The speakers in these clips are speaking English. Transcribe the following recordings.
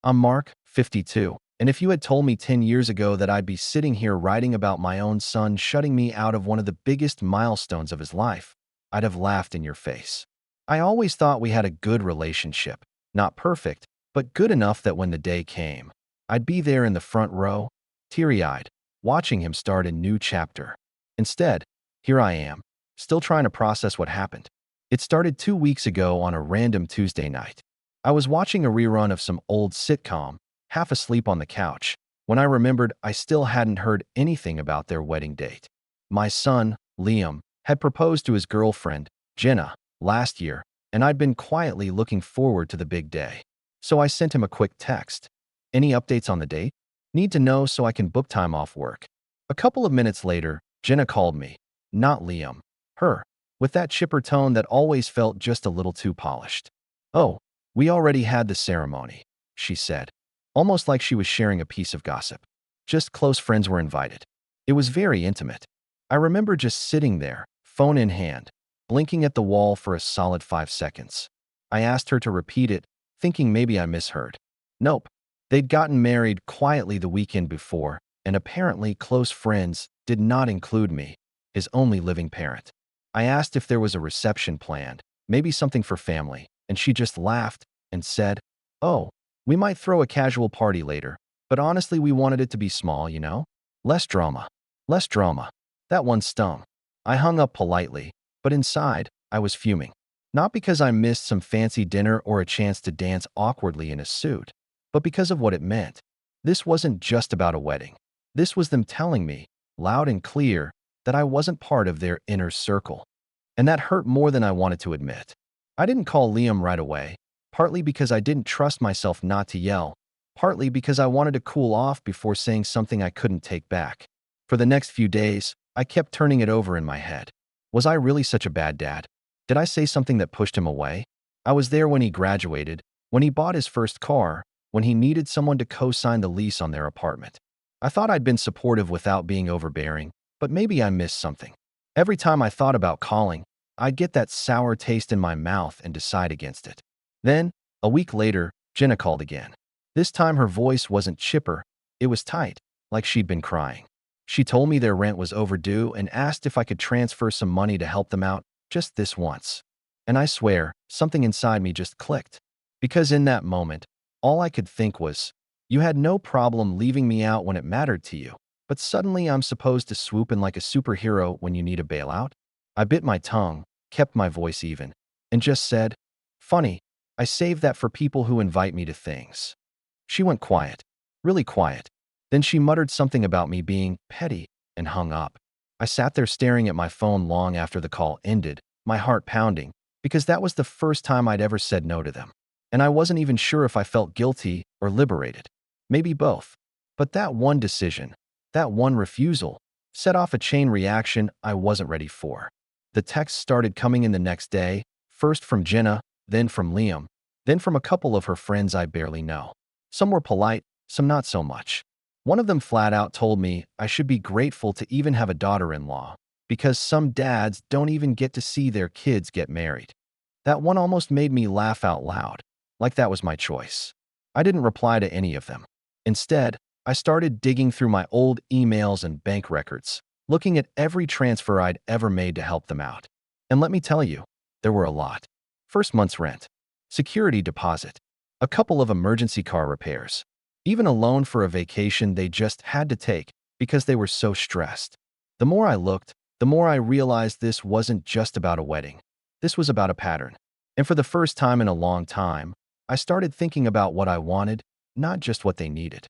I'm Mark, 52, and if you had told me 10 years ago that I'd be sitting here writing about my own son shutting me out of one of the biggest milestones of his life, I'd have laughed in your face. I always thought we had a good relationship, not perfect, but good enough that when the day came, I'd be there in the front row, teary-eyed, watching him start a new chapter. Instead, here I am, still trying to process what happened. It started 2 weeks ago on a random Tuesday night. I was watching a rerun of some old sitcom, half asleep on the couch, when I remembered I still hadn't heard anything about their wedding date. My son, Liam, had proposed to his girlfriend, Jenna, last year, and I'd been quietly looking forward to the big day. So I sent him a quick text. Any updates on the date? Need to know so I can book time off work. A couple of minutes later, Jenna called me. Not Liam. Her. With that chipper tone that always felt just a little too polished. Oh, we already had the ceremony, she said, almost like she was sharing a piece of gossip. Just close friends were invited. It was very intimate. I remember just sitting there, phone in hand, blinking at the wall for a solid 5 seconds. I asked her to repeat it, thinking maybe I misheard. Nope. They'd gotten married quietly the weekend before, and apparently close friends did not include me, his only living parent. I asked if there was a reception planned, maybe something for family, and she just laughed and said, "Oh, we might throw a casual party later, but honestly we wanted it to be small, you know? Less drama. Less drama." That one stung. I hung up politely, but inside, I was fuming. Not because I missed some fancy dinner or a chance to dance awkwardly in a suit, but because of what it meant. This wasn't just about a wedding. This was them telling me, loud and clear, that I wasn't part of their inner circle. And that hurt more than I wanted to admit. I didn't call Liam right away, partly because I didn't trust myself not to yell, partly because I wanted to cool off before saying something I couldn't take back. For the next few days, I kept turning it over in my head. Was I really such a bad dad? Did I say something that pushed him away? I was there when he graduated, when he bought his first car, when he needed someone to co-sign the lease on their apartment. I thought I'd been supportive without being overbearing, but maybe I missed something. Every time I thought about calling, I'd get that sour taste in my mouth and decide against it. Then, a week later, Jenna called again. This time her voice wasn't chipper, it was tight, like she'd been crying. She told me their rent was overdue and asked if I could transfer some money to help them out, just this once. And I swear, something inside me just clicked. Because in that moment, all I could think was, you had no problem leaving me out when it mattered to you, but suddenly I'm supposed to swoop in like a superhero when you need a bailout? I bit my tongue, kept my voice even, and just said, "Funny, I save that for people who invite me to things." She went quiet, really quiet. Then she muttered something about me being petty and hung up. I sat there staring at my phone long after the call ended, my heart pounding, because that was the first time I'd ever said no to them. And I wasn't even sure if I felt guilty or liberated. Maybe both. But that one decision, that one refusal, set off a chain reaction I wasn't ready for. The texts started coming in the next day, first from Jenna, then from Liam, then from a couple of her friends I barely know. Some were polite, some not so much. One of them flat out told me I should be grateful to even have a daughter-in-law, because some dads don't even get to see their kids get married. That one almost made me laugh out loud, like that was my choice. I didn't reply to any of them. Instead, I started digging through my old emails and bank records, looking at every transfer I'd ever made to help them out. And let me tell you, there were a lot. First month's rent, security deposit, a couple of emergency car repairs, even a loan for a vacation they just had to take because they were so stressed. The more I looked, the more I realized this wasn't just about a wedding. This was about a pattern. And for the first time in a long time, I started thinking about what I wanted, not just what they needed.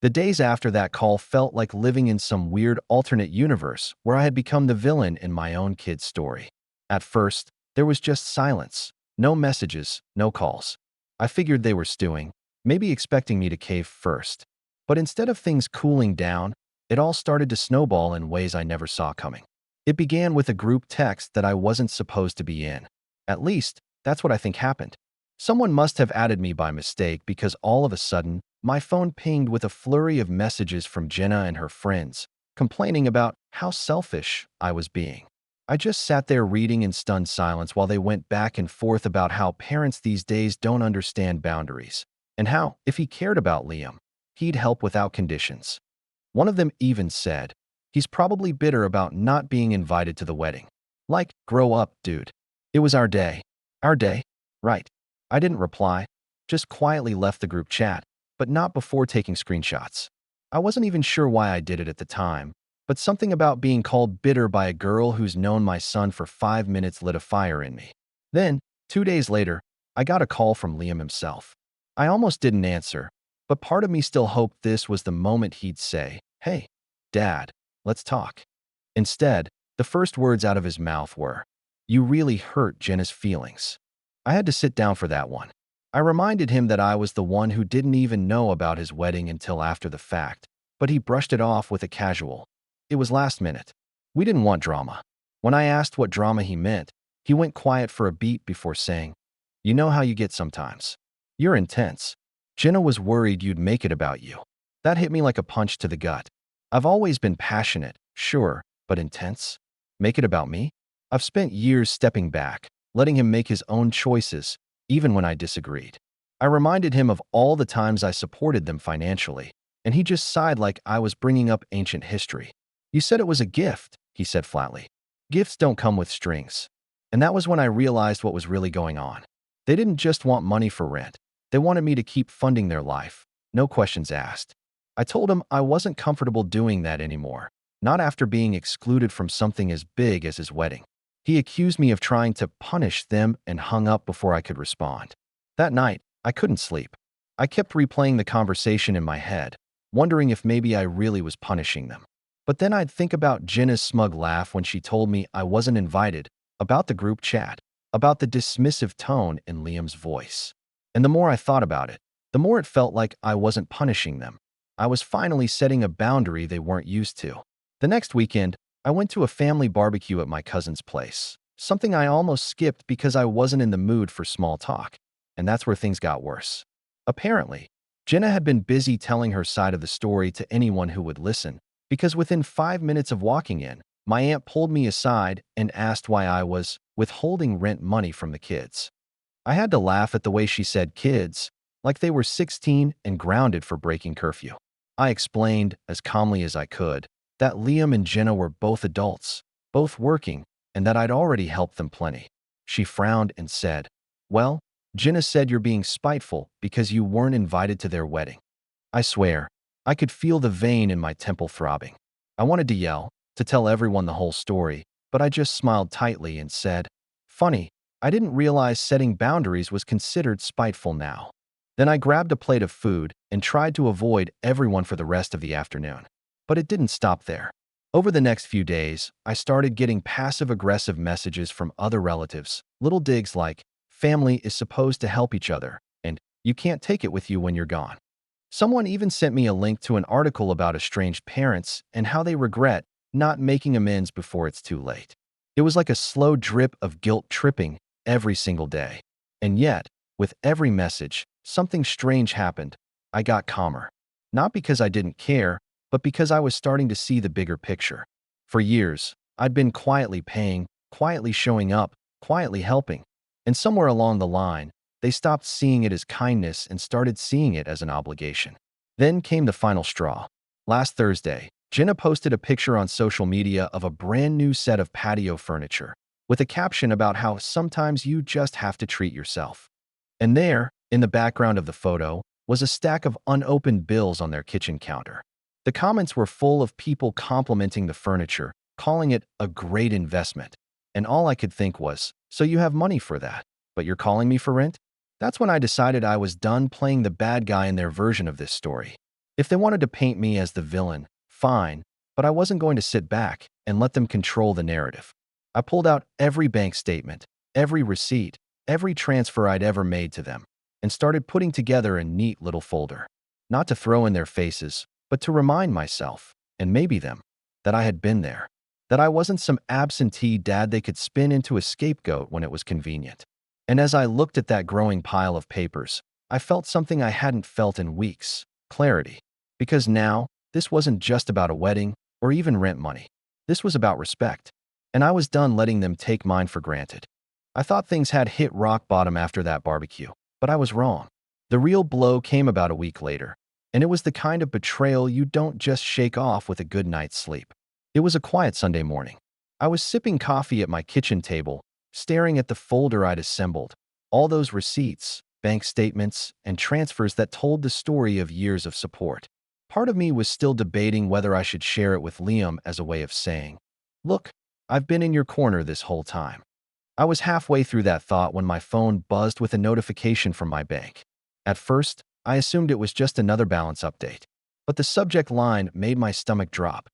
The days after that call felt like living in some weird alternate universe where I had become the villain in my own kid's story. At first, there was just silence, no messages, no calls. I figured they were stewing, maybe expecting me to cave first. But instead of things cooling down, it all started to snowball in ways I never saw coming. It began with a group text that I wasn't supposed to be in. At least, that's what I think happened. Someone must have added me by mistake because all of a sudden, my phone pinged with a flurry of messages from Jenna and her friends, complaining about how selfish I was being. I just sat there reading in stunned silence while they went back and forth about how parents these days don't understand boundaries. and how, if he cared about Liam, he'd help without conditions. One of them even said, he's probably bitter about not being invited to the wedding. Like, grow up, dude. It was our day. Our day? Right. I didn't reply, just quietly left the group chat, but not before taking screenshots. I wasn't even sure why I did it at the time, but something about being called bitter by a girl who's known my son for 5 minutes lit a fire in me. Then, 2 days later, I got a call from Liam himself. I almost didn't answer, but part of me still hoped this was the moment he'd say, "Hey, Dad, let's talk." Instead, the first words out of his mouth were, "You really hurt Jenna's feelings." I had to sit down for that one. I reminded him that I was the one who didn't even know about his wedding until after the fact, but he brushed it off with a casual, "It was last minute. We didn't want drama." When I asked what drama he meant, he went quiet for a beat before saying, "You know how you get sometimes. You're intense. Jenna was worried you'd make it about you." That hit me like a punch to the gut. I've always been passionate, sure, but intense? Make it about me? I've spent years stepping back, letting him make his own choices, even when I disagreed. I reminded him of all the times I supported them financially, and he just sighed like I was bringing up ancient history. "You said it was a gift," he said flatly. "Gifts don't come with strings." And that was when I realized what was really going on. They didn't just want money for rent. They wanted me to keep funding their life, no questions asked. I told him I wasn't comfortable doing that anymore, not after being excluded from something as big as his wedding. He accused me of trying to punish them and hung up before I could respond. That night, I couldn't sleep. I kept replaying the conversation in my head, wondering if maybe I really was punishing them. But then I'd think about Jenna's smug laugh when she told me I wasn't invited, about the group chat, about the dismissive tone in Liam's voice. And the more I thought about it, the more it felt like I wasn't punishing them. I was finally setting a boundary they weren't used to. The next weekend, I went to a family barbecue at my cousin's place, something I almost skipped because I wasn't in the mood for small talk. And that's where things got worse. Apparently, Jenna had been busy telling her side of the story to anyone who would listen, because within 5 minutes of walking in, my aunt pulled me aside and asked why I was withholding rent money from the kids. I had to laugh at the way she said kids, like they were 16 and grounded for breaking curfew. I explained, as calmly as I could, that Liam and Jenna were both adults, both working, and that I'd already helped them plenty. She frowned and said, "Well, Jenna said you're being spiteful because you weren't invited to their wedding." I swear, I could feel the vein in my temple throbbing. I wanted to yell, to tell everyone the whole story, but I just smiled tightly and said, "Funny, I didn't realize setting boundaries was considered spiteful now." Then I grabbed a plate of food and tried to avoid everyone for the rest of the afternoon. But it didn't stop there. Over the next few days, I started getting passive-aggressive messages from other relatives, little digs like, "Family is supposed to help each other," and "You can't take it with you when you're gone." Someone even sent me a link to an article about estranged parents and how they regret not making amends before it's too late. It was like a slow drip of guilt tripping every single day. And yet, with every message, something strange happened. I got calmer. Not because I didn't care, but because I was starting to see the bigger picture. For years, I'd been quietly paying, quietly showing up, quietly helping. And somewhere along the line, they stopped seeing it as kindness and started seeing it as an obligation. Then came the final straw. Last Thursday, Jenna posted a picture on social media of a brand new set of patio furniture, with a caption about how sometimes you just have to treat yourself. And there, in the background of the photo, was a stack of unopened bills on their kitchen counter. The comments were full of people complimenting the furniture, calling it a great investment. And all I could think was, "So you have money for that, but you're calling me for rent?" That's when I decided I was done playing the bad guy in their version of this story. If they wanted to paint me as the villain, fine, but I wasn't going to sit back and let them control the narrative. I pulled out every bank statement, every receipt, every transfer I'd ever made to them, and started putting together a neat little folder. Not to throw in their faces, but to remind myself, and maybe them, that I had been there, that I wasn't some absentee dad they could spin into a scapegoat when it was convenient. And as I looked at that growing pile of papers, I felt something I hadn't felt in weeks: clarity. Because now, this wasn't just about a wedding or even rent money. This was about respect. And I was done letting them take mine for granted. I thought things had hit rock bottom after that barbecue, but I was wrong. The real blow came about a week later, and it was the kind of betrayal you don't just shake off with a good night's sleep. It was a quiet Sunday morning. I was sipping coffee at my kitchen table, staring at the folder I'd assembled, all those receipts, bank statements, and transfers that told the story of years of support. Part of me was still debating whether I should share it with Liam as a way of saying, "Look, I've been in your corner this whole time." I was halfway through that thought when my phone buzzed with a notification from my bank. At first, I assumed it was just another balance update, but the subject line made my stomach drop.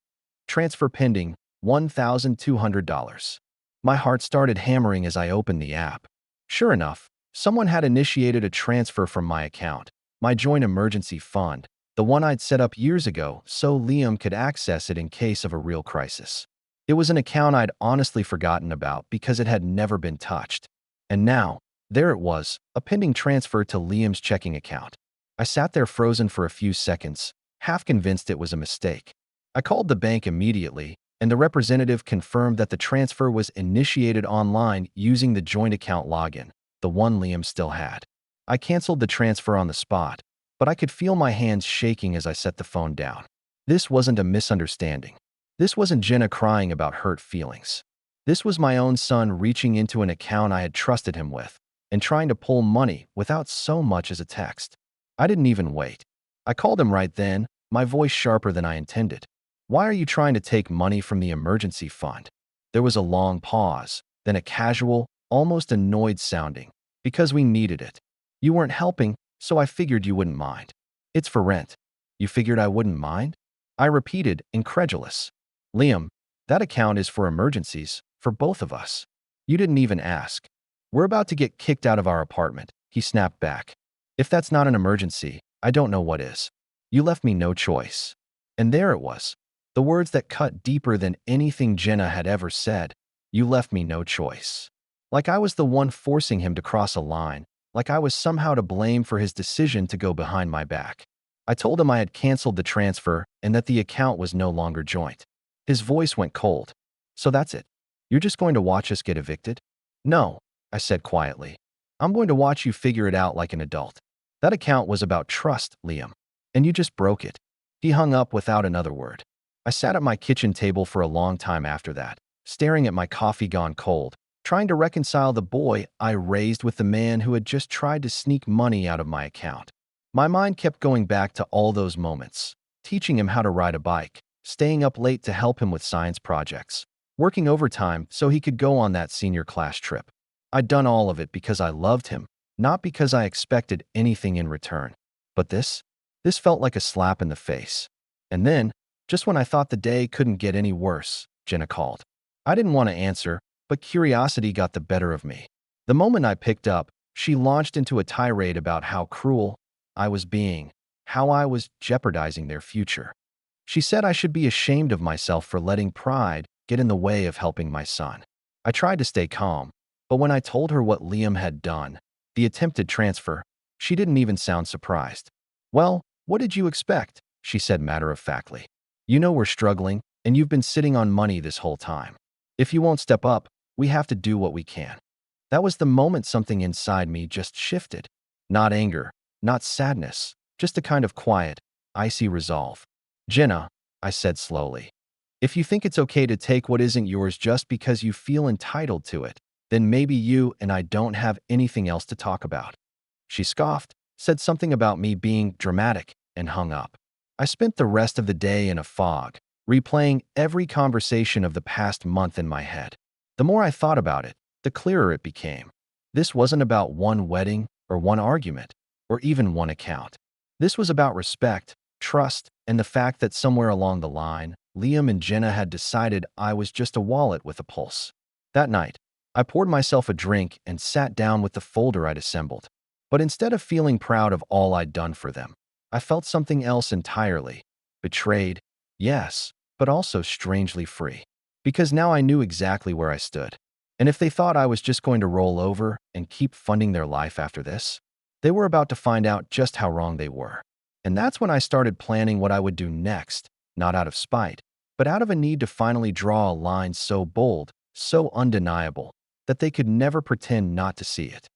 Transfer pending, $1,200. My heart started hammering as I opened the app. Sure enough, someone had initiated a transfer from my account, my joint emergency fund, the one I'd set up years ago so Liam could access it in case of a real crisis. It was an account I'd honestly forgotten about because it had never been touched. And now, there it was, a pending transfer to Liam's checking account. I sat there frozen for a few seconds, half convinced it was a mistake. I called the bank immediately, and the representative confirmed that the transfer was initiated online using the joint account login, the one Liam still had. I canceled the transfer on the spot, but I could feel my hands shaking as I set the phone down. This wasn't a misunderstanding. This wasn't Jenna crying about hurt feelings. This was my own son reaching into an account I had trusted him with and trying to pull money without so much as a text. I didn't even wait. I called him right then, my voice sharper than I intended. "Why are you trying to take money from the emergency fund?" There was a long pause, then a casual, almost annoyed sounding. "Because we needed it. You weren't helping, so I figured you wouldn't mind." "It's for rent." "You figured I wouldn't mind?" I repeated, incredulous. "Liam, that account is for emergencies, for both of us. You didn't even ask. We're about to get kicked out of our apartment," he snapped back. "If that's not an emergency, I don't know what is. You left me no choice." And there it was. The words that cut deeper than anything Jenna had ever said. "You left me no choice." Like I was the one forcing him to cross a line, like I was somehow to blame for his decision to go behind my back. I told him I had canceled the transfer and that the account was no longer joint. His voice went cold. "So that's it? You're just going to watch us get evicted?" "No," I said quietly. "I'm going to watch you figure it out like an adult. That account was about trust, Liam, and you just broke it." He hung up without another word. I sat at my kitchen table for a long time after that, staring at my coffee gone cold, trying to reconcile the boy I raised with the man who had just tried to sneak money out of my account. My mind kept going back to all those moments, teaching him how to ride a bike, staying up late to help him with science projects, working overtime so he could go on that senior class trip. I'd done all of it because I loved him, not because I expected anything in return. But this felt like a slap in the face. And then, just when I thought the day couldn't get any worse, Jenna called. I didn't want to answer, but curiosity got the better of me. The moment I picked up, she launched into a tirade about how cruel I was being, how I was jeopardizing their future. She said I should be ashamed of myself for letting pride get in the way of helping my son. I tried to stay calm, but when I told her what Liam had done, the attempted transfer, she didn't even sound surprised. "Well, what did you expect?" she said matter-of-factly. "You know we're struggling, and you've been sitting on money this whole time. If you won't step up, we have to do what we can." That was the moment something inside me just shifted. Not anger, not sadness, just a kind of quiet, icy resolve. "Jenna," I said slowly, "if you think it's okay to take what isn't yours just because you feel entitled to it, then maybe you and I don't have anything else to talk about." She scoffed, said something about me being dramatic, and hung up. I spent the rest of the day in a fog, replaying every conversation of the past month in my head. The more I thought about it, the clearer it became. This wasn't about one wedding or one argument, or even one account. This was about respect, trust, and the fact that somewhere along the line, Liam and Jenna had decided I was just a wallet with a pulse. That night, I poured myself a drink and sat down with the folder I'd assembled. But instead of feeling proud of all I'd done for them, I felt something else entirely. Betrayed, yes, but also strangely free. Because now I knew exactly where I stood. And if they thought I was just going to roll over and keep funding their life after this, they were about to find out just how wrong they were. And that's when I started planning what I would do next, not out of spite, but out of a need to finally draw a line so bold, so undeniable, that they could never pretend not to see it.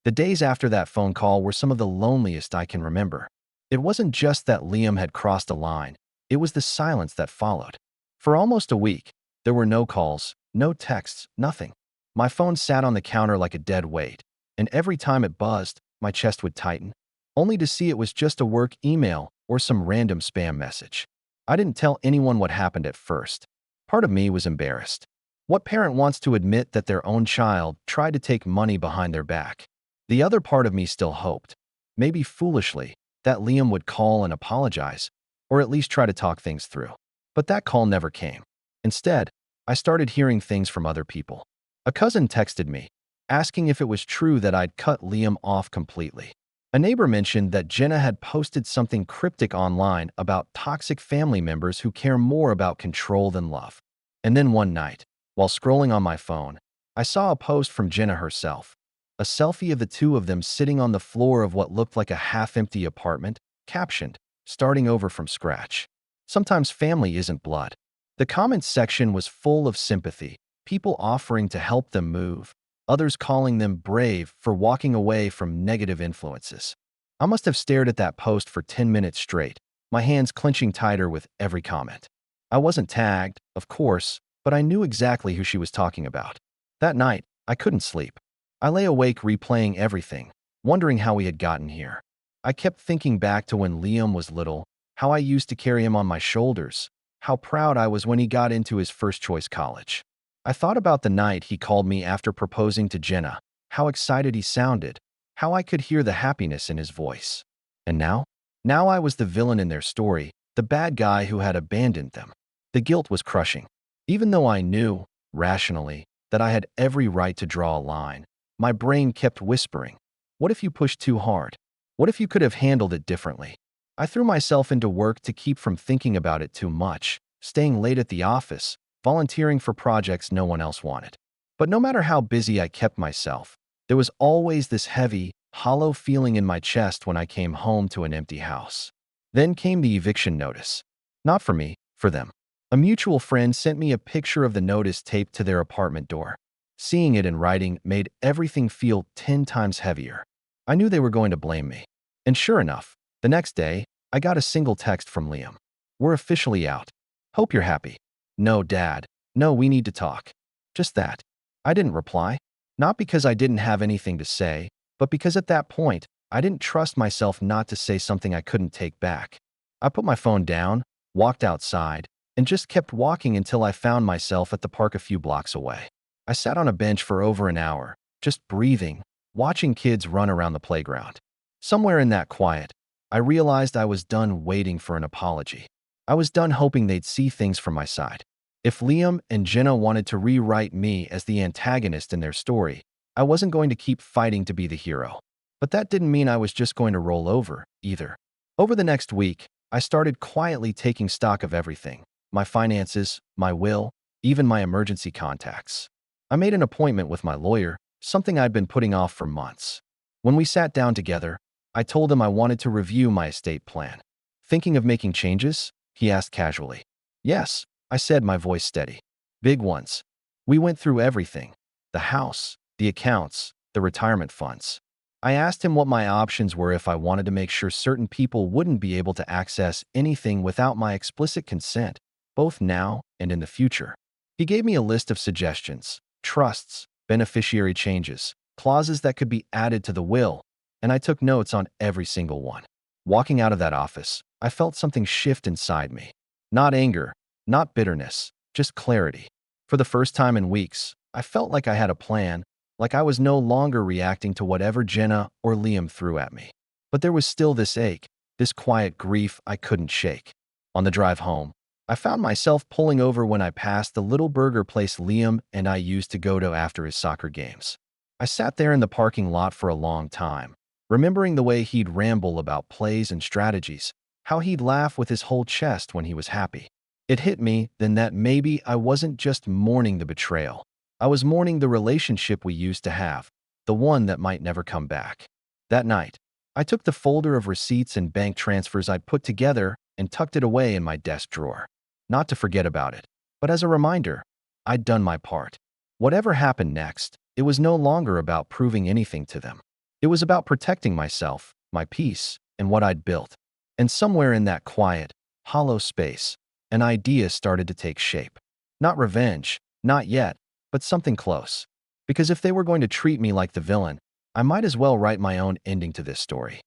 The days after that phone call were some of the loneliest I can remember. It wasn't just that Liam had crossed a line, it was the silence that followed. For almost a week, there were no calls, no texts, nothing. My phone sat on the counter like a dead weight, and every time it buzzed, my chest would tighten, only to see it was just a work email or some random spam message. I didn't tell anyone what happened at first. Part of me was embarrassed. What parent wants to admit that their own child tried to take money behind their back? The other part of me still hoped, maybe foolishly, that Liam would call and apologize, or at least try to talk things through. But that call never came. Instead, I started hearing things from other people. A cousin texted me, asking if it was true that I'd cut Liam off completely. A neighbor mentioned that Jenna had posted something cryptic online about toxic family members who care more about control than love. And then one night, while scrolling on my phone, I saw a post from Jenna herself. A selfie of the two of them sitting on the floor of what looked like a half-empty apartment, captioned, "Starting over from scratch." Sometimes family isn't blood. The comments section was full of sympathy, people offering to help them move, others calling them brave for walking away from negative influences. I must have stared at that post for 10 minutes straight, my hands clenching tighter with every comment. I wasn't tagged, of course, but I knew exactly who she was talking about. That night, I couldn't sleep. I lay awake replaying everything, wondering how we had gotten here. I kept thinking back to when Liam was little, how I used to carry him on my shoulders, how proud I was when he got into his first-choice college. I thought about the night he called me after proposing to Jenna, how excited he sounded, how I could hear the happiness in his voice. And now? Now I was the villain in their story, the bad guy who had abandoned them. The guilt was crushing. Even though I knew, rationally, that I had every right to draw a line, my brain kept whispering, what if you pushed too hard? What if you could have handled it differently? I threw myself into work to keep from thinking about it too much, staying late at the office, volunteering for projects no one else wanted. But no matter how busy I kept myself, there was always this heavy, hollow feeling in my chest when I came home to an empty house. Then came the eviction notice. Not for me, for them. A mutual friend sent me a picture of the notice taped to their apartment door. Seeing it in writing made everything feel 10 times heavier. I knew they were going to blame me. And sure enough, the next day, I got a single text from Liam. "We're officially out. Hope you're happy." "No, Dad. No, we need to talk." Just that. I didn't reply. Not because I didn't have anything to say, but because at that point, I didn't trust myself not to say something I couldn't take back. I put my phone down, walked outside, and just kept walking until I found myself at the park a few blocks away. I sat on a bench for over an hour, just breathing, watching kids run around the playground. Somewhere in that quiet, I realized I was done waiting for an apology. I was done hoping they'd see things from my side. If Liam and Jenna wanted to rewrite me as the antagonist in their story, I wasn't going to keep fighting to be the hero. But that didn't mean I was just going to roll over, either. Over the next week, I started quietly taking stock of everything. My finances, my will, even my emergency contacts. I made an appointment with my lawyer, something I'd been putting off for months. When we sat down together, I told him I wanted to review my estate plan. "Thinking of making changes?" he asked casually. "Yes," I said, my voice steady. "Big ones." We went through everything. The house, the accounts, the retirement funds. I asked him what my options were if I wanted to make sure certain people wouldn't be able to access anything without my explicit consent, both now and in the future. He gave me a list of suggestions, trusts, beneficiary changes, clauses that could be added to the will, and I took notes on every single one. Walking out of that office, I felt something shift inside me. Not anger, not bitterness, just clarity. For the first time in weeks, I felt like I had a plan, like I was no longer reacting to whatever Jenna or Liam threw at me. But there was still this ache, this quiet grief I couldn't shake. On the drive home, I found myself pulling over when I passed the little burger place Liam and I used to go to after his soccer games. I sat there in the parking lot for a long time, remembering the way he'd ramble about plays and strategies, how he'd laugh with his whole chest when he was happy. It hit me then that maybe I wasn't just mourning the betrayal. I was mourning the relationship we used to have, the one that might never come back. That night, I took the folder of receipts and bank transfers I'd put together and tucked it away in my desk drawer. Not to forget about it, but as a reminder, I'd done my part. Whatever happened next, it was no longer about proving anything to them. It was about protecting myself, my peace, and what I'd built. And somewhere in that quiet, hollow space, an idea started to take shape. Not revenge, not yet, but something close. Because if they were going to treat me like the villain, I might as well write my own ending to this story.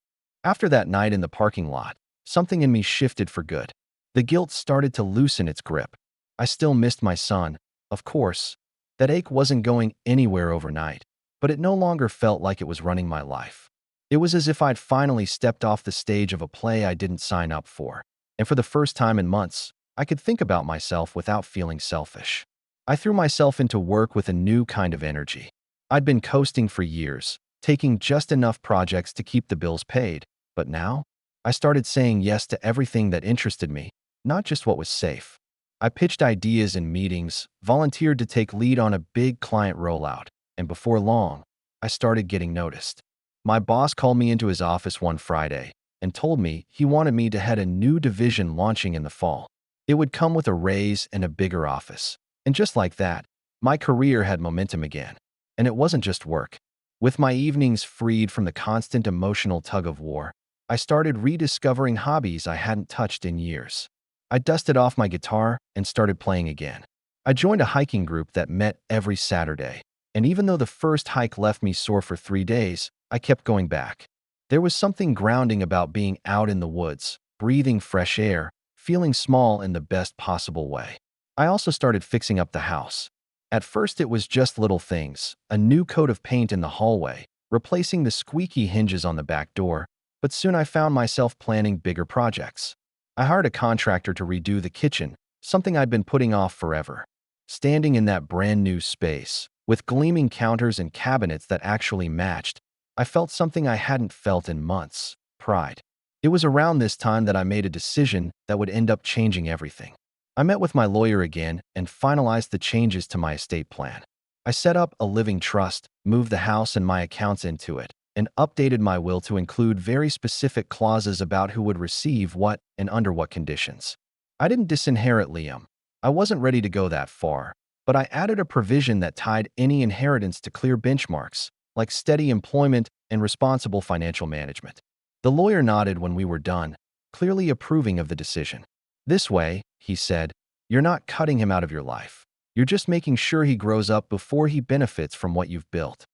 After that night in the parking lot, something in me shifted for good. The guilt started to loosen its grip. I still missed my son, of course. That ache wasn't going anywhere overnight, but it no longer felt like it was running my life. It was as if I'd finally stepped off the stage of a play I didn't sign up for. And for the first time in months, I could think about myself without feeling selfish. I threw myself into work with a new kind of energy. I'd been coasting for years, taking just enough projects to keep the bills paid. But now, I started saying yes to everything that interested me, not just what was safe. I pitched ideas in meetings, volunteered to take lead on a big client rollout, and before long, I started getting noticed. My boss called me into his office one Friday and told me he wanted me to head a new division launching in the fall. It would come with a raise and a bigger office. And just like that, my career had momentum again. And it wasn't just work. With my evenings freed from the constant emotional tug-of-war, I started rediscovering hobbies I hadn't touched in years. I dusted off my guitar and started playing again. I joined a hiking group that met every Saturday, and even though the first hike left me sore for 3 days, I kept going back. There was something grounding about being out in the woods, breathing fresh air, feeling small in the best possible way. I also started fixing up the house. At first it was just little things, a new coat of paint in the hallway, replacing the squeaky hinges on the back door, but soon I found myself planning bigger projects. I hired a contractor to redo the kitchen, something I'd been putting off forever. Standing in that brand new space, with gleaming counters and cabinets that actually matched, I felt something I hadn't felt in months: pride. It was around this time that I made a decision that would end up changing everything. I met with my lawyer again and finalized the changes to my estate plan. I set up a living trust, moved the house and my accounts into it, and updated my will to include very specific clauses about who would receive what and under what conditions. I didn't disinherit Liam. I wasn't ready to go that far, but I added a provision that tied any inheritance to clear benchmarks, like steady employment and responsible financial management. The lawyer nodded when we were done, clearly approving of the decision. This way, he said, you're not cutting him out of your life. You're just making sure he grows up before he benefits from what you've built.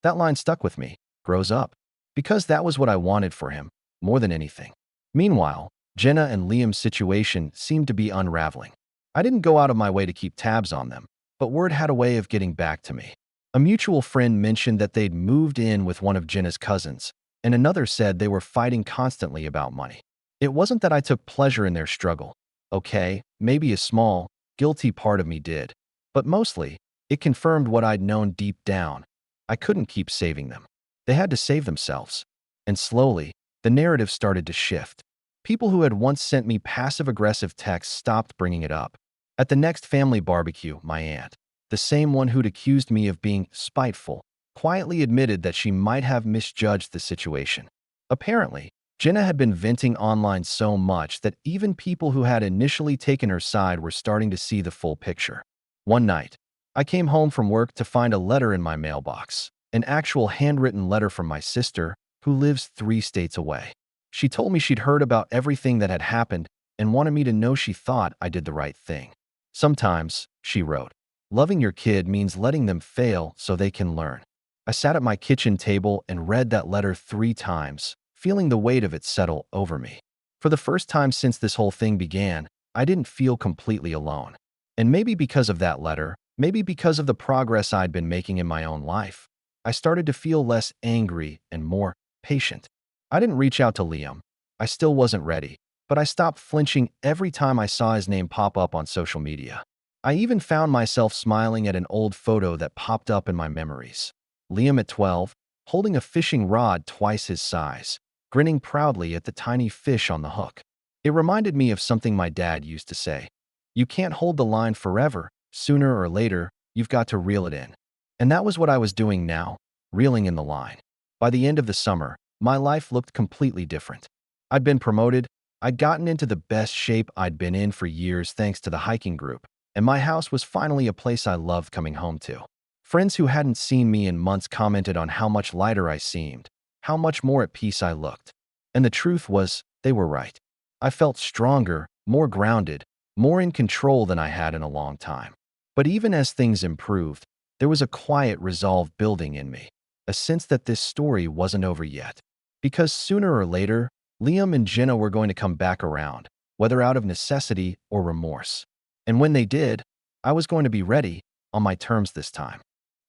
That line stuck with me, grows up, because that was what I wanted for him, more than anything. Meanwhile, Jenna and Liam's situation seemed to be unraveling. I didn't go out of my way to keep tabs on them, but word had a way of getting back to me. A mutual friend mentioned that they'd moved in with one of Jenna's cousins, and another said they were fighting constantly about money. It wasn't that I took pleasure in their struggle. Okay, maybe a small, guilty part of me did. But mostly, it confirmed what I'd known deep down. I couldn't keep saving them. They had to save themselves. And slowly, the narrative started to shift. People who had once sent me passive-aggressive texts stopped bringing it up. At the next family barbecue, my aunt, the same one who'd accused me of being spiteful, quietly admitted that she might have misjudged the situation. Apparently, Jenna had been venting online so much that even people who had initially taken her side were starting to see the full picture. One night, I came home from work to find a letter in my mailbox, an actual handwritten letter from my sister, who lives 3 states away. She told me she'd heard about everything that had happened and wanted me to know she thought I did the right thing. Sometimes, she wrote, loving your kid means letting them fail so they can learn. I sat at my kitchen table and read that letter 3 times, feeling the weight of it settle over me. For the first time since this whole thing began, I didn't feel completely alone. And maybe because of that letter, maybe because of the progress I'd been making in my own life, I started to feel less angry and more patient. I didn't reach out to Liam. I still wasn't ready, but I stopped flinching every time I saw his name pop up on social media. I even found myself smiling at an old photo that popped up in my memories. Liam at 12, holding a fishing rod twice his size, grinning proudly at the tiny fish on the hook. It reminded me of something my dad used to say. You can't hold the line forever. Sooner or later, you've got to reel it in. And that was what I was doing now, reeling in the line. By the end of the summer, my life looked completely different. I'd been promoted, I'd gotten into the best shape I'd been in for years thanks to the hiking group, and my house was finally a place I loved coming home to. Friends who hadn't seen me in months commented on how much lighter I seemed, how much more at peace I looked. And the truth was, they were right. I felt stronger, more grounded, more in control than I had in a long time. But even as things improved, there was a quiet resolve building in me, a sense that this story wasn't over yet. Because sooner or later, Liam and Jenna were going to come back around, whether out of necessity or remorse. And when they did, I was going to be ready, on my terms this time.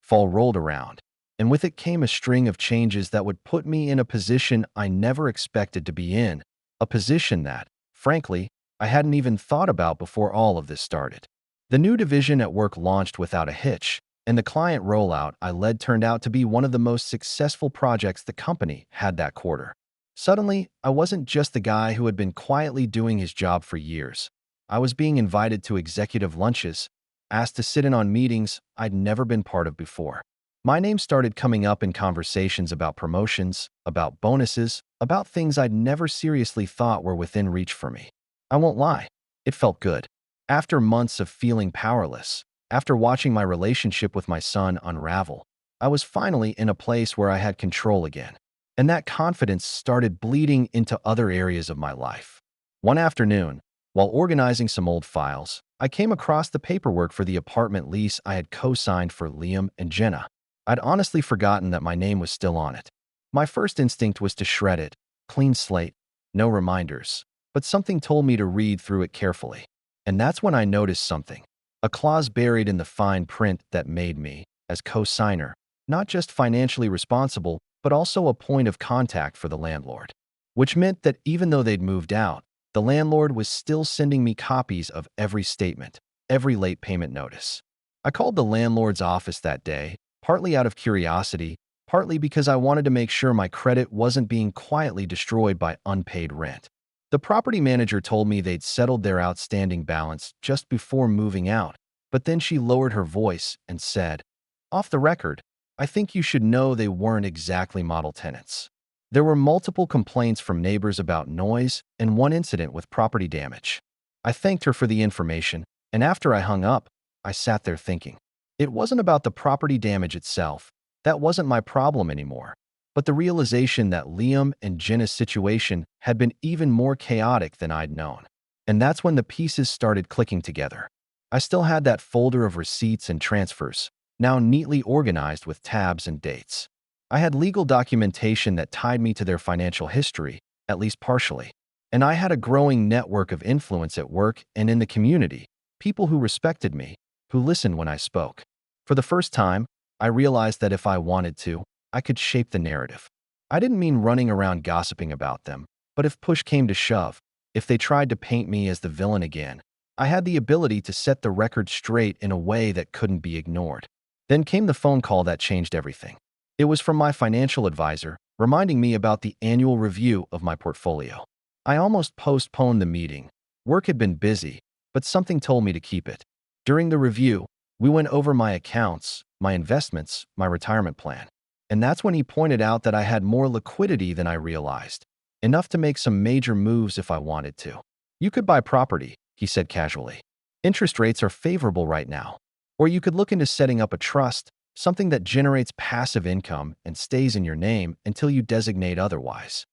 Fall rolled around, and with it came a string of changes that would put me in a position I never expected to be in, a position that, frankly, I hadn't even thought about before all of this started. The new division at work launched without a hitch, and the client rollout I led turned out to be one of the most successful projects the company had that quarter. Suddenly, I wasn't just the guy who had been quietly doing his job for years. I was being invited to executive lunches, asked to sit in on meetings I'd never been part of before. My name started coming up in conversations about promotions, about bonuses, about things I'd never seriously thought were within reach for me. I won't lie, it felt good. After months of feeling powerless, after watching my relationship with my son unravel, I was finally in a place where I had control again. And that confidence started bleeding into other areas of my life. One afternoon, while organizing some old files, I came across the paperwork for the apartment lease I had co-signed for Liam and Jenna. I'd honestly forgotten that my name was still on it. My first instinct was to shred it, clean slate, no reminders, but something told me to read through it carefully. And that's when I noticed something. A clause buried in the fine print that made me, as co-signer, not just financially responsible, but also a point of contact for the landlord. Which meant that even though they'd moved out, the landlord was still sending me copies of every statement, every late payment notice. I called the landlord's office that day, partly out of curiosity, partly because I wanted to make sure my credit wasn't being quietly destroyed by unpaid rent. The property manager told me they'd settled their outstanding balance just before moving out, but then she lowered her voice and said, "Off the record, I think you should know they weren't exactly model tenants." There were multiple complaints from neighbors about noise and one incident with property damage. I thanked her for the information, and after I hung up, I sat there thinking. It wasn't about the property damage itself. That wasn't my problem anymore. But the realization that Liam and Jenna's situation had been even more chaotic than I'd known. And that's when the pieces started clicking together. I still had that folder of receipts and transfers, now neatly organized with tabs and dates. I had legal documentation that tied me to their financial history, at least partially. And I had a growing network of influence at work and in the community, people who respected me, who listened when I spoke. For the first time, I realized that if I wanted to, I could shape the narrative. I didn't mean running around gossiping about them, but if push came to shove, if they tried to paint me as the villain again, I had the ability to set the record straight in a way that couldn't be ignored. Then came the phone call that changed everything. It was from my financial advisor, reminding me about the annual review of my portfolio. I almost postponed the meeting. Work had been busy, but something told me to keep it. During the review, we went over my accounts, my investments, my retirement plan. And that's when he pointed out that I had more liquidity than I realized, enough to make some major moves if I wanted to. "You could buy property," he said casually. "Interest rates are favorable right now. Or you could look into setting up a trust, something that generates passive income and stays in your name until you designate otherwise."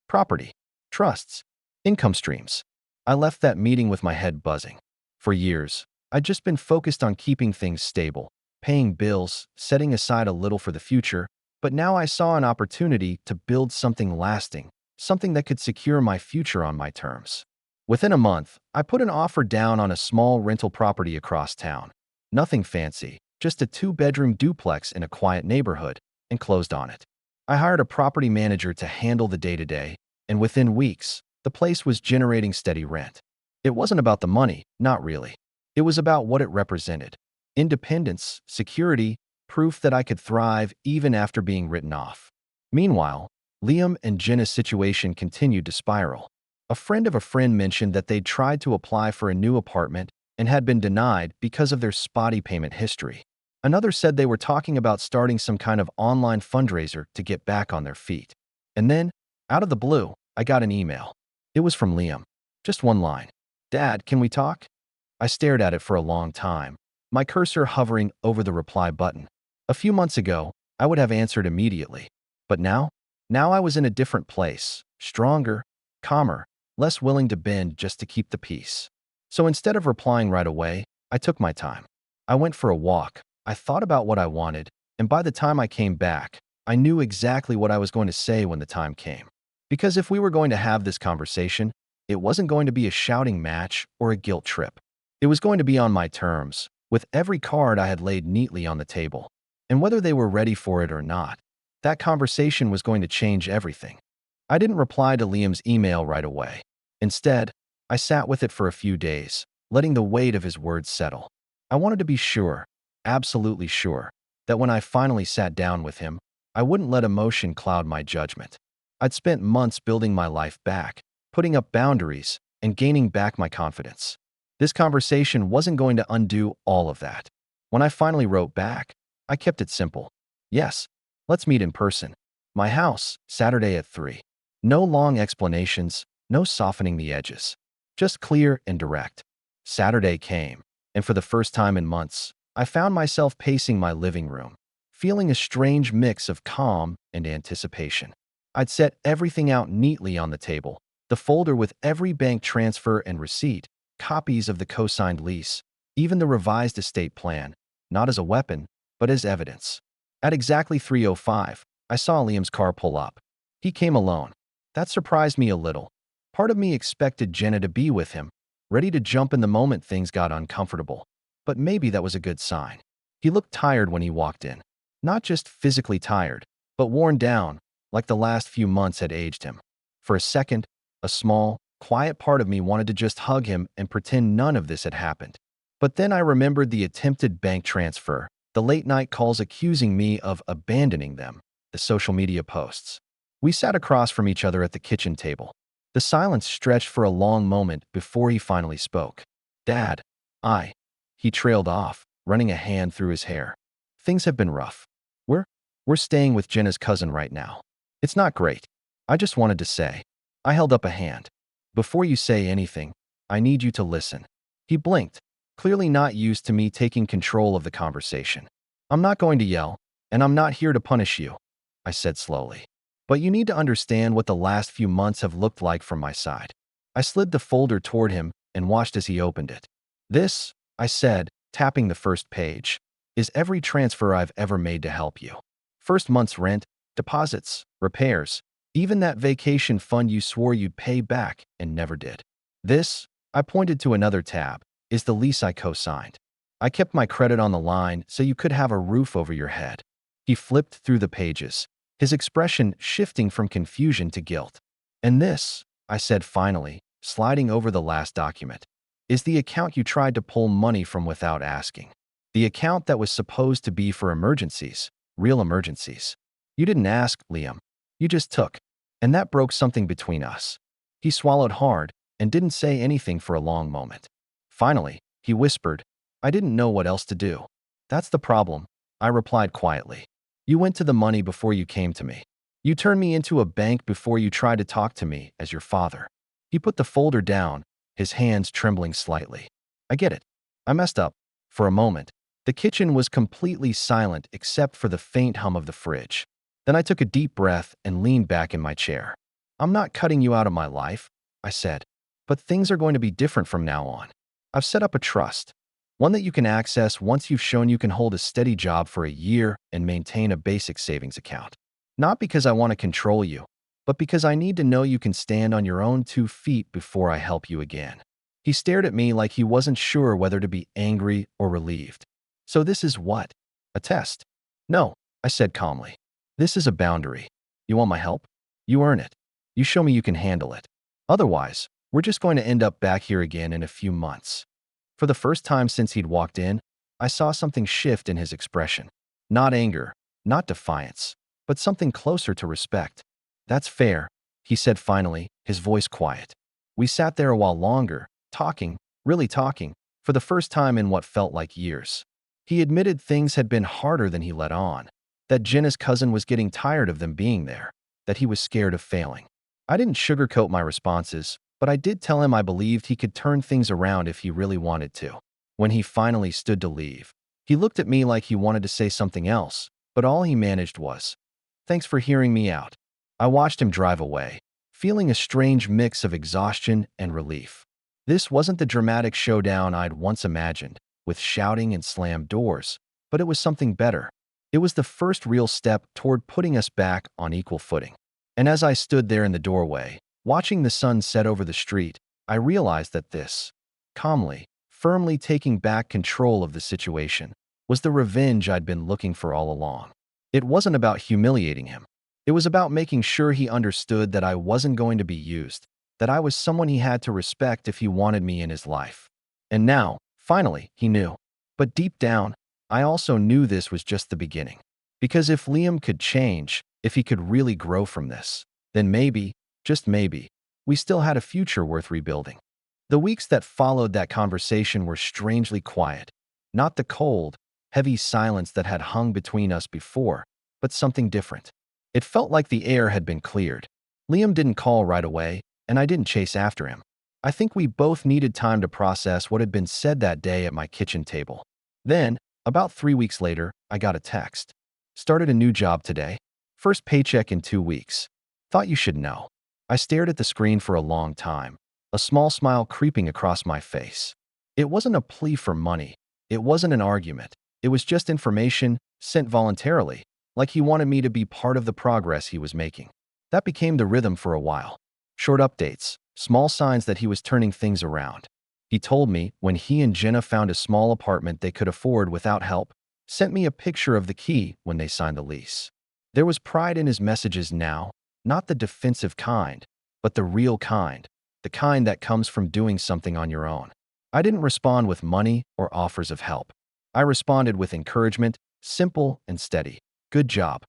Property, trusts, income streams. I left that meeting with my head buzzing. For years, I'd just been focused on keeping things stable, paying bills, setting aside a little for the future, but now I saw an opportunity to build something lasting, something that could secure my future on my terms. Within a month, I put an offer down on a small rental property across town. Nothing fancy, just a 2-bedroom duplex in a quiet neighborhood, and closed on it. I hired a property manager to handle the day-to-day, and within weeks, the place was generating steady rent. It wasn't about the money, not really. It was about what it represented. Independence, security, proof that I could thrive even after being written off. Meanwhile, Liam and Jenna's situation continued to spiral. A friend of a friend mentioned that they'd tried to apply for a new apartment and had been denied because of their spotty payment history. Another said they were talking about starting some kind of online fundraiser to get back on their feet. And then, out of the blue, I got an email. It was from Liam. Just one line. "Dad, can we talk?" I stared at it for a long time, my cursor hovering over the reply button. A few months ago, I would have answered immediately. But now, Now I was in a different place, stronger, calmer, less willing to bend just to keep the peace. So instead of replying right away, I took my time. I went for a walk. I thought about what I wanted, and by the time I came back, I knew exactly what I was going to say when the time came. Because if we were going to have this conversation, it wasn't going to be a shouting match or a guilt trip. It was going to be on my terms, with every card I had laid neatly on the table. And whether they were ready for it or not, that conversation was going to change everything. I didn't reply to Liam's email right away. Instead, I sat with it for a few days, letting the weight of his words settle. I wanted to be sure, absolutely sure, that when I finally sat down with him, I wouldn't let emotion cloud my judgment. I'd spent months building my life back, putting up boundaries, and gaining back my confidence. This conversation wasn't going to undo all of that. When I finally wrote back, I kept it simple. Yes, let's meet in person. My house, Saturday at 3. No long explanations, no softening the edges. Just clear and direct. Saturday came, and for the first time in months, I found myself pacing my living room, feeling a strange mix of calm and anticipation. I'd set everything out neatly on the table, the folder with every bank transfer and receipt, copies of the co-signed lease, even the revised estate plan, not as a weapon, but as evidence. At exactly 3:05, I saw Liam's car pull up. He came alone. That surprised me a little. Part of me expected Jenna to be with him, ready to jump in the moment things got uncomfortable. But maybe that was a good sign. He looked tired when he walked in. Not just physically tired, but worn down, like the last few months had aged him. For a second, a small, quiet part of me wanted to just hug him and pretend none of this had happened. But then I remembered the attempted bank transfer, the late-night calls accusing me of abandoning them, the social media posts. We sat across from each other at the kitchen table. The silence stretched for a long moment before he finally spoke. "Dad, he trailed off, running a hand through his hair. "Things have been rough. We're staying with Jenna's cousin right now. It's not great. I just wanted to say." I held up a hand. "Before you say anything, I need you to listen." He blinked, clearly not used to me taking control of the conversation. "I'm not going to yell, and I'm not here to punish you," I said slowly. "But you need to understand what the last few months have looked like from my side." I slid the folder toward him and watched as he opened it. "This," I said, tapping the first page, "is every transfer I've ever made to help you. First month's rent, deposits, repairs, even that vacation fund you swore you'd pay back and never did. This," I pointed to another tab, "is the lease I co-signed. I kept my credit on the line so you could have a roof over your head." He flipped through the pages, his expression shifting from confusion to guilt. "And this," I said finally, sliding over the last document, "is the account you tried to pull money from without asking. The account that was supposed to be for emergencies, real emergencies. You didn't ask, Liam. You just took. And that broke something between us." He swallowed hard and didn't say anything for a long moment. Finally, he whispered, "I didn't know what else to do." "That's the problem," I replied quietly. "You went to the money before you came to me. You turned me into a bank before you tried to talk to me as your father." He put the folder down, his hands trembling slightly. "I get it. I messed up." For a moment, the kitchen was completely silent except for the faint hum of the fridge. Then I took a deep breath and leaned back in my chair. "I'm not cutting you out of my life," I said, "but things are going to be different from now on. I've set up a trust, one that you can access once you've shown you can hold a steady job for a year and maintain a basic savings account. Not because I want to control you, but because I need to know you can stand on your own 2 feet before I help you again." He stared at me like he wasn't sure whether to be angry or relieved. "So this is what? A test?" "No," I said calmly. "This is a boundary. You want my help? You earn it. You show me you can handle it. Otherwise, we're just going to end up back here again in a few months." For the first time since he'd walked in, I saw something shift in his expression. Not anger, not defiance, but something closer to respect. "That's fair," he said finally, his voice quiet. We sat there a while longer, talking, really talking, for the first time in what felt like years. He admitted things had been harder than he let on, that Jenna's cousin was getting tired of them being there, that he was scared of failing. I didn't sugarcoat my responses, but I did tell him I believed he could turn things around if he really wanted to. When he finally stood to leave, he looked at me like he wanted to say something else, but all he managed was, "Thanks for hearing me out." I watched him drive away, feeling a strange mix of exhaustion and relief. This wasn't the dramatic showdown I'd once imagined, with shouting and slammed doors, but it was something better. It was the first real step toward putting us back on equal footing. And as I stood there in the doorway, watching the sun set over the street, I realized that this, calmly, firmly taking back control of the situation, was the revenge I'd been looking for all along. It wasn't about humiliating him. It was about making sure he understood that I wasn't going to be used, that I was someone he had to respect if he wanted me in his life. And now, finally, he knew. But deep down, I also knew this was just the beginning. Because if Liam could change, if he could really grow from this, then maybe, just maybe, we still had a future worth rebuilding. The weeks that followed that conversation were strangely quiet. Not the cold, heavy silence that had hung between us before, but something different. It felt like the air had been cleared. Liam didn't call right away, and I didn't chase after him. I think we both needed time to process what had been said that day at my kitchen table. Then, about 3 weeks later, I got a text. Started a new job today. First paycheck in 2 weeks. Thought you should know. I stared at the screen for a long time, a small smile creeping across my face. It wasn't a plea for money. It wasn't an argument. It was just information, sent voluntarily, like he wanted me to be part of the progress he was making. That became the rhythm for a while. Short updates, small signs that he was turning things around. He told me when he and Jenna found a small apartment they could afford without help, sent me a picture of the key when they signed the lease. There was pride in his messages now, not the defensive kind, but the real kind, the kind that comes from doing something on your own. I didn't respond with money or offers of help. I responded with encouragement, simple and steady. Good job.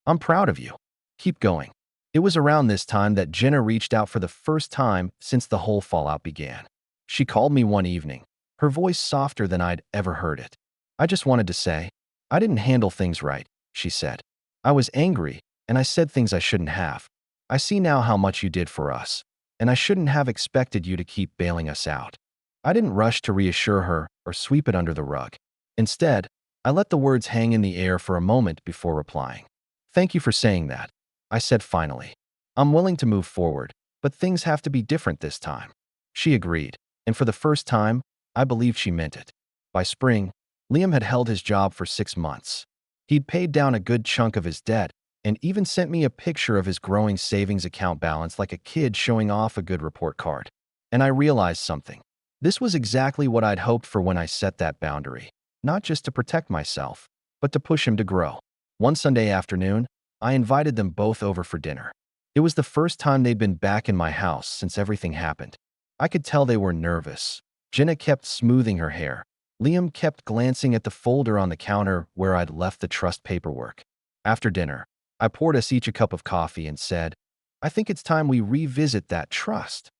I'm proud of you. Keep going. It was around this time that Jenna reached out for the first time since the whole fallout began. She called me one evening, her voice softer than I'd ever heard it. I just wanted to say, I didn't handle things right, she said. I was angry, and I said things I shouldn't have. I see now how much you did for us, and I shouldn't have expected you to keep bailing us out. I didn't rush to reassure her or sweep it under the rug. Instead, I let the words hang in the air for a moment before replying. Thank you for saying that, I said finally. I'm willing to move forward, but things have to be different this time. She agreed, and for the first time, I believed she meant it. By spring, Liam had held his job for 6 months. He'd paid down a good chunk of his debt and even sent me a picture of his growing savings account balance like a kid showing off a good report card. And I realized something. This was exactly what I'd hoped for when I set that boundary. Not just to protect myself, but to push him to grow. One Sunday afternoon, I invited them both over for dinner. It was the first time they'd been back in my house since everything happened. I could tell they were nervous. Jenna kept smoothing her hair. Liam kept glancing at the folder on the counter where I'd left the trust paperwork. After dinner, I poured us each a cup of coffee and said, I think it's time we revisit that trust.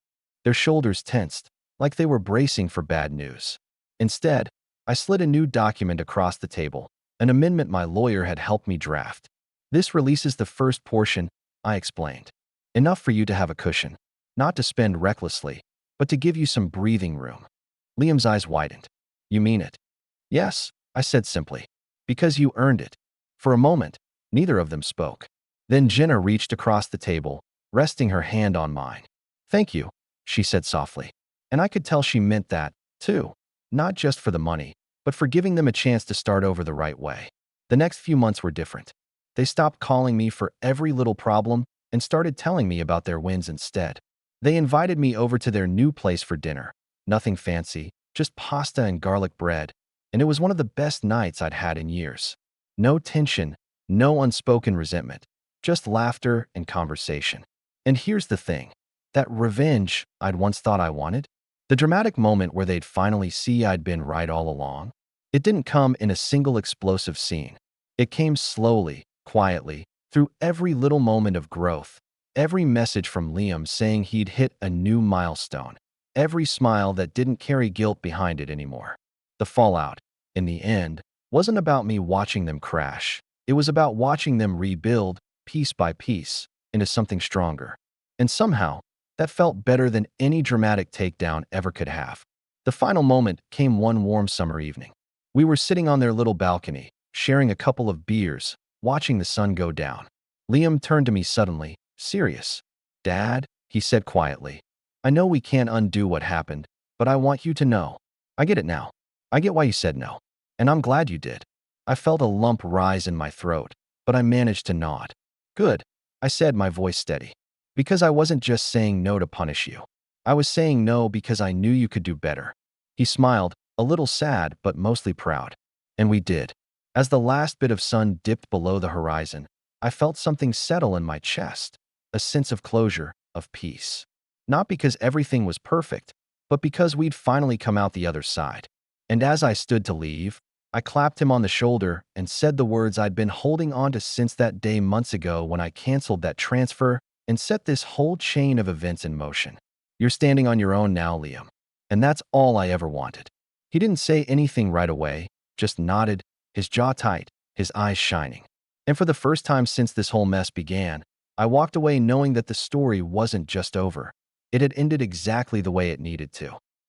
Their shoulders tensed, like they were bracing for bad news. Instead, I slid a new document across the table, an amendment my lawyer had helped me draft. This releases the first portion, I explained. Enough for you to have a cushion, not to spend recklessly, but to give you some breathing room. Liam's eyes widened. You mean it? Yes, I said simply. Because you earned it. For a moment, neither of them spoke. Then Jenna reached across the table, resting her hand on mine. Thank you, she said softly. And I could tell she meant that, too. Not just for the money, but for giving them a chance to start over the right way. The next few months were different. They stopped calling me for every little problem and started telling me about their wins instead. They invited me over to their new place for dinner. Nothing fancy, just pasta and garlic bread, and it was one of the best nights I'd had in years. No tension, no unspoken resentment, just laughter and conversation. And here's the thing, that revenge I'd once thought I wanted, the dramatic moment where they'd finally see I'd been right all along, it didn't come in a single explosive scene. It came slowly, quietly, through every little moment of growth, every message from Liam saying he'd hit a new milestone, every smile that didn't carry guilt behind it anymore. The fallout, in the end, wasn't about me watching them crash. It was about watching them rebuild, piece by piece, into something stronger. And somehow, that felt better than any dramatic takedown ever could have. The final moment came one warm summer evening. We were sitting on their little balcony, sharing a couple of beers, watching the sun go down. Liam turned to me suddenly, Serious. Dad, he said quietly. I know we can't undo what happened, but I want you to know. I get it now. I get why you said no. And I'm glad you did. I felt a lump rise in my throat, but I managed to nod. Good, I said, my voice steady. Because I wasn't just saying no to punish you. I was saying no because I knew you could do better. He smiled, a little sad but mostly proud. And we did. As the last bit of sun dipped below the horizon, I felt something settle in my chest, a sense of closure, of peace. Not because everything was perfect, but because we'd finally come out the other side. And as I stood to leave, I clapped him on the shoulder and said the words I'd been holding on to since that day months ago when I canceled that transfer and set this whole chain of events in motion. You're standing on your own now, Liam. And that's all I ever wanted. He didn't say anything right away, just nodded, his jaw tight, his eyes shining. And for the first time since this whole mess began, I walked away knowing that the story wasn't just over. It had ended exactly the way it needed to.